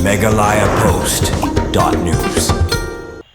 megalayapost.news.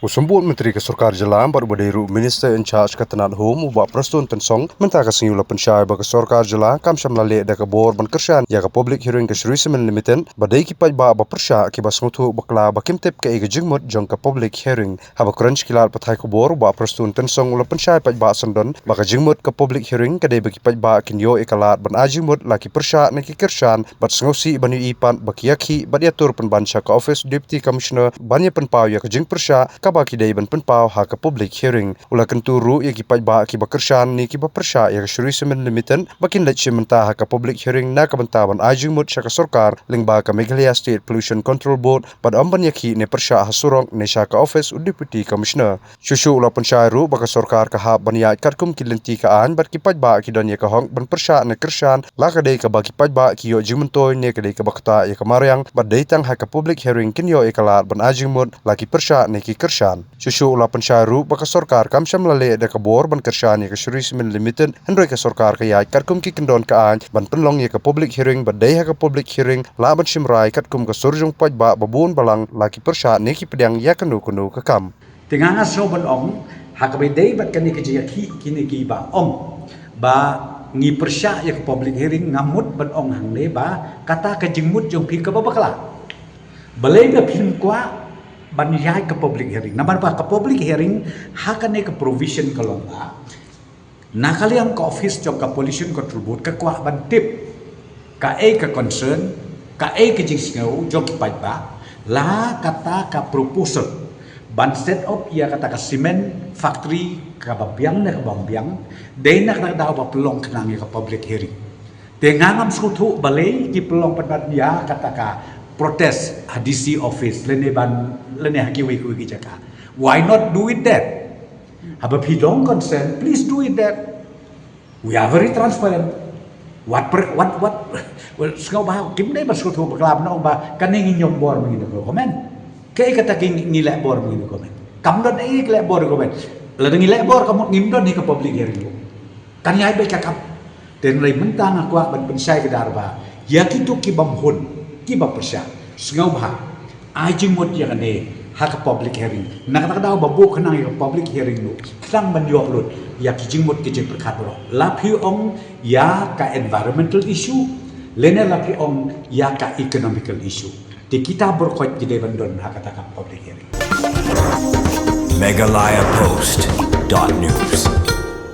Usambut Menteri Kesorkar Jalan Barbadairu Minister in charge Katanan Home ubak Preston Tensong mentaka singula pensyai bagi Kesorkar Jalan kam syamlale da kabor ban kersan ya ka public hearing ke Sri Semen Limited badai ki paj ba persya ki basmutu bakla bakim tep ke ega jingmut jong ka public hearing haba crunch kilal pathai kabor ubak Preston Tensong ula pensyai paj ba sondon baka jingmut ka public hearing kadai bagi paj ba kinyo ekalat ban ajingmut laki persya na ki kersan bat sengosi bani ipan baki yakhi badiatur penbansha ka office deputy commissioner banya penpau ya ka jing persya baki dai ban penpau ha ka public hearing ula kenturu ya ki paj ba ki bakersan ni ki bapersya ya ka Sri Semen Limited bakin lech menta ha ka public hearing na ka bantawan ajingmut sya ka sorkar lingba ka Meghalaya State Pollution Control Board bad amban yakhi ne persya ha surong ne sya ka office deputy commissioner shushu ula pensyairu baka sorkar ka ha baniat katkum ki lenti ka an bad ki paj ba ki don ya ka hong ban persya ne kersan la ka dai ka baki paj ba ki yo jimentoy ne ka dai ka bakta ya ka maryang bad dai tang ha ka public hearing kinyo ekalat ban ajingmut la ki persya ne ki kersan Susu ula pensyairu baka sorkar kam syamlale da kabor ban kersan ya ka Sri Semen Limited hendroi ka sorkar ka yai katkum ki kendon ka an ban penlong ya ka public hearing badai ha ka public hearing la ban simrai katkum ka surjung paj ba babun balang laki persya ne ki pedang ya kanu ka kam Tenganga so ban ong ha ka badai bat kan ki ya ki kini ki ba ong ba ngi persya ya ka public hearing ngamut ban ong hang ne ba kata ka jingmut jong pi ka babakla balai da pin kwa banyai ke public hearing. Nampak apa ke public hearing hakane ke provision kalau enggak. Nah kalian ke office jong ke pollution control board ke kuah bantip ke ke concern ke ke jingsngau jong ke pajba lah kata ke proposal ban set up ia kata ke cement factory ke bambiang na ke bambiang dena kena daw pelong kenang ke public hearing. Tengangam sutu balai di pelong pendat dia kata ke protest DC office lene hakiwi kuwi jaka. Why not do it that? Have a don't consent, please do it that. We are very transparent. What skau ba kim dai basku tu baklam no ba kaning nyom bor mengino komen. Kai kata king ngilek bor mengino komen. Kam don ai ngilek bor komen. La ngilek bor kamu ngimdon ni ke public hearing. Kan yai baik kakap. Den rai mentang aku ban pensai ke darba. Ya kitu ki bamhun. Kiba persya sengau bah ajing mot yang ne hak public hearing nak daw babu kenang ya public hearing lu sang banyo lut ya kijing mot kijing perkat bro lapi ong ya ka environmental issue lene lapi ong ya ka economical issue di kita berkot jadi bandon hak kata public hearing megalayapost.news